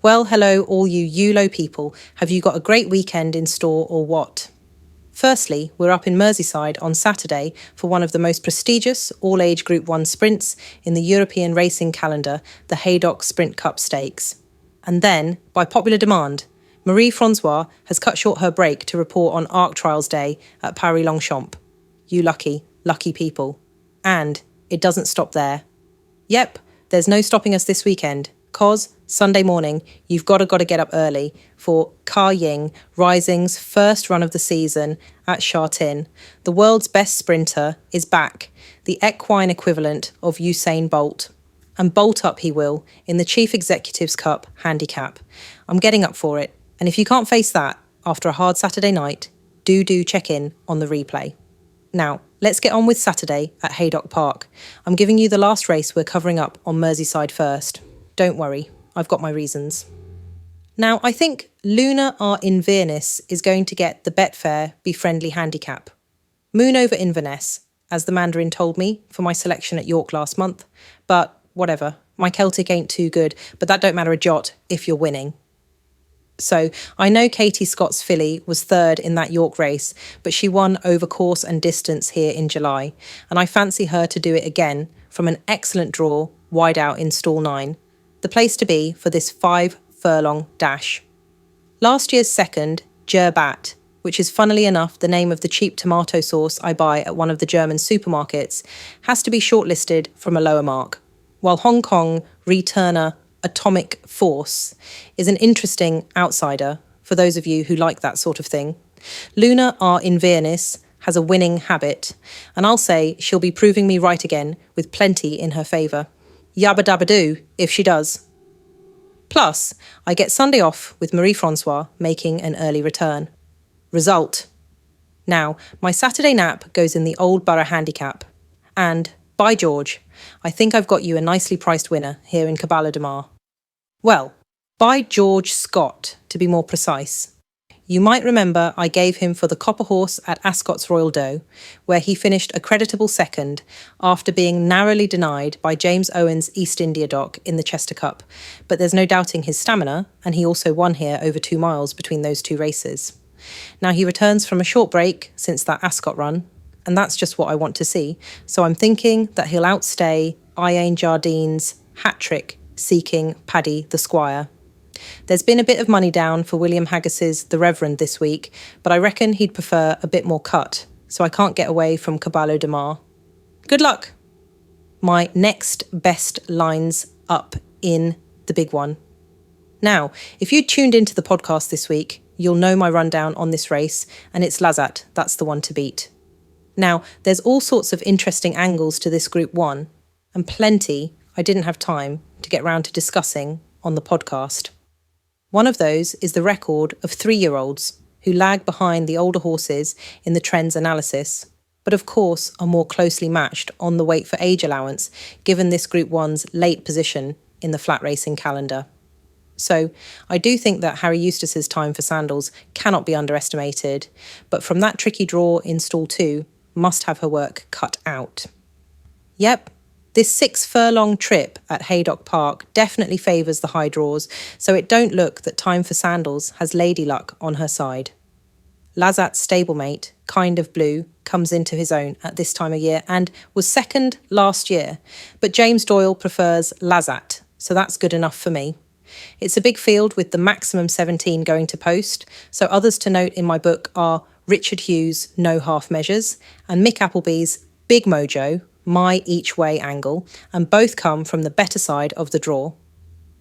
Well, hello, all you ULO people. Have you got a great weekend in store or what? Firstly, we're up in Merseyside on Saturday for one of the most prestigious all-age Group 1 sprints in the European racing calendar, the Haydock Sprint Cup Stakes. And then, by popular demand, Marie-Francoise has cut short her break to report on Arc Trials Day at Paris-Longchamp. You lucky, lucky people. And it doesn't stop there. Yep, there's no stopping us this weekend. 'Cause Sunday morning, you've got to get up early for Ka Ying Rising's first run of the season at Sha Tin. The world's best sprinter is back, the equine equivalent of Usain Bolt. And bolt up he will in the Chief Executive's Cup handicap. I'm getting up for it, and if you can't face that after a hard Saturday night, do check in on the replay. Now, let's get on with Saturday at Haydock Park. I'm giving you the last race we're covering up on Merseyside first. Don't worry, I've got my reasons. Now, I think Luna R. Inverness is going to get the Betfair Be Friendly handicap. Moon over Inverness, as the Mandarin told me for my selection at York last month. But whatever, my Celtic ain't too good, but that don't matter a jot if you're winning. So, I know Katie Scott's filly was third in that York race, but she won over course and distance here in July, and I fancy her to do it again from an excellent draw wide out in stall 9. The place to be for this 5-furlong dash. Last year's second, Gerbat, which is funnily enough the name of the cheap tomato sauce I buy at one of the German supermarkets, has to be shortlisted from a lower mark, while Hong Kong returner Atomic Force is an interesting outsider for those of you who like that sort of thing. Luna R. Inverness has a winning habit, and I'll say she'll be proving me right again with plenty in her favour. Yabba dabba doo, if she does. Plus, I get Sunday off with Marie-Francoise making an early return. Result. Now, my Saturday nap goes in the Old Borough handicap. And, by George, I think I've got you a nicely priced winner here in Caballo de Mar. Well, by George Scott, to be more precise. You might remember I gave him for the Copper Horse at Ascot's Royal Doe, where he finished a creditable second after being narrowly denied by James Owen's East India Dock in the Chester Cup. But there's no doubting his stamina, and he also won here over 2 miles between those two races. Now he returns from a short break since that Ascot run, and that's just what I want to see. So I'm thinking that he'll outstay Ian Jardine's hat-trick seeking Paddy the Squire. There's been a bit of money down for William Haggis's The Reverend this week, but I reckon he'd prefer a bit more cut, so I can't get away from Caballo de Mar. Good luck! My next best lines up in the big one. Now, if you tuned into the podcast this week, you'll know my rundown on this race, and it's Lazat, that's the one to beat. Now, there's all sorts of interesting angles to this Group 1, and plenty I didn't have time to get round to discussing on the podcast. One of those is the record of 3-year-olds who lag behind the older horses in the trends analysis, but of course are more closely matched on the weight for age allowance given this Group 1's late position in the flat racing calendar. So I do think that Harry Eustace's time for sandals cannot be underestimated, but from that tricky draw in stall 2, must have her work cut out. Yep. This 6-furlong trip at Haydock Park definitely favours the high draws, so it don't look that Time for Sandals has lady luck on her side. Lazat's stablemate, Kind of Blue, comes into his own at this time of year and was second last year, but James Doyle prefers Lazat, so that's good enough for me. It's a big field with the maximum 17 going to post, so others to note in my book are Richard Hughes' No Half Measures and Mick Appleby's Big Mojo, My Each Way Angle, and both come from the better side of the draw.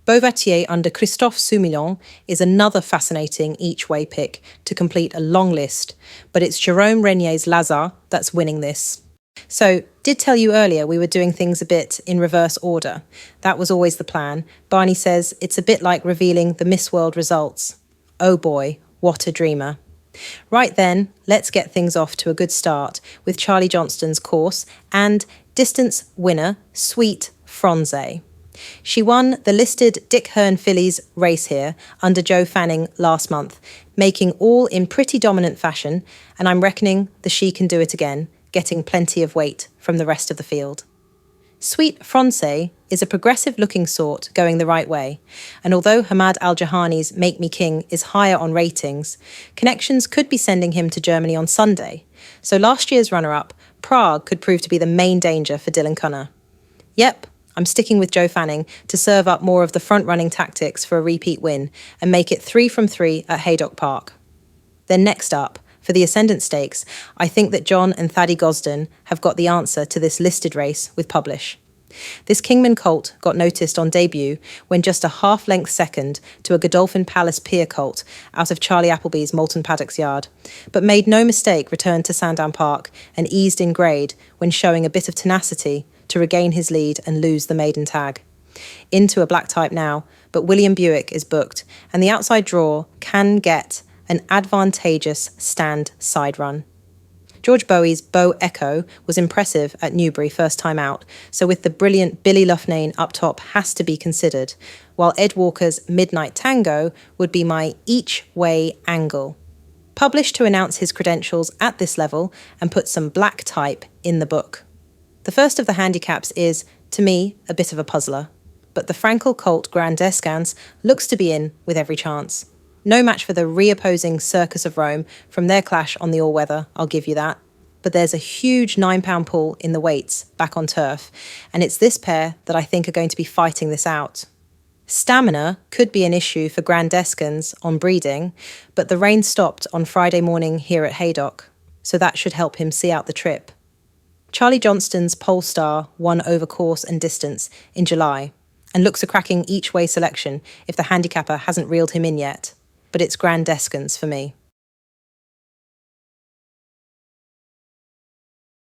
Beauvatier under Christophe Soumillon is another fascinating each way pick to complete a long list, but it's Jerome Renier's Lazare that's winning this. So, did tell you earlier we were doing things a bit in reverse order. That was always the plan. Barney says it's a bit like revealing the Miss World results. Oh boy, what a dreamer. Right then, let's get things off to a good start with Charlie Johnston's course and distance winner, Sweet Fronze. She won the listed Dick Hearn fillies race here under Joe Fanning last month, making all in pretty dominant fashion, and I'm reckoning that she can do it again, getting plenty of weight from the rest of the field. Sweet Francais is a progressive-looking sort going the right way, and although Hamad Al-Jahani's Make Me King is higher on ratings, connections could be sending him to Germany on Sunday, so last year's runner-up, Prague, could prove to be the main danger for Dylan Cunner. Yep, I'm sticking with Joe Fanning to serve up more of the front-running tactics for a repeat win and make it 3 from 3 at Haydock Park. Then next up, for the Ascendant Stakes, I think that John and Thaddy Gosden have got the answer to this listed race with Publish. This Kingman colt got noticed on debut when just a half-length second to a Godolphin Palace Pier colt out of Charlie Appleby's Moulton Paddocks yard, but made no mistake returned to Sandown Park and eased in grade when showing a bit of tenacity to regain his lead and lose the maiden tag. Into a black type now, but William Buick is booked, and the outside draw can get an advantageous stand side run. George Bowie's Bow Echo was impressive at Newbury first time out, so with the brilliant Billy Loughnane up top has to be considered, while Ed Walker's Midnight Tango would be my each way angle. Published to announce his credentials at this level and put some black type in the book. The first of the handicaps is, to me, a bit of a puzzler, but the Frankel colt Grand Descans looks to be in with every chance. No match for the reopposing Circus of Rome from their clash on the all-weather, I'll give you that. But there's a huge £9 pool in the weights back on turf, and it's this pair that I think are going to be fighting this out. Stamina could be an issue for Grand Descans on breeding, but the rain stopped on Friday morning here at Haydock, so that should help him see out the trip. Charlie Johnston's Polestar won over course and distance in July, and looks a cracking each-way selection if the handicapper hasn't reeled him in yet. But it's Grand Descans for me.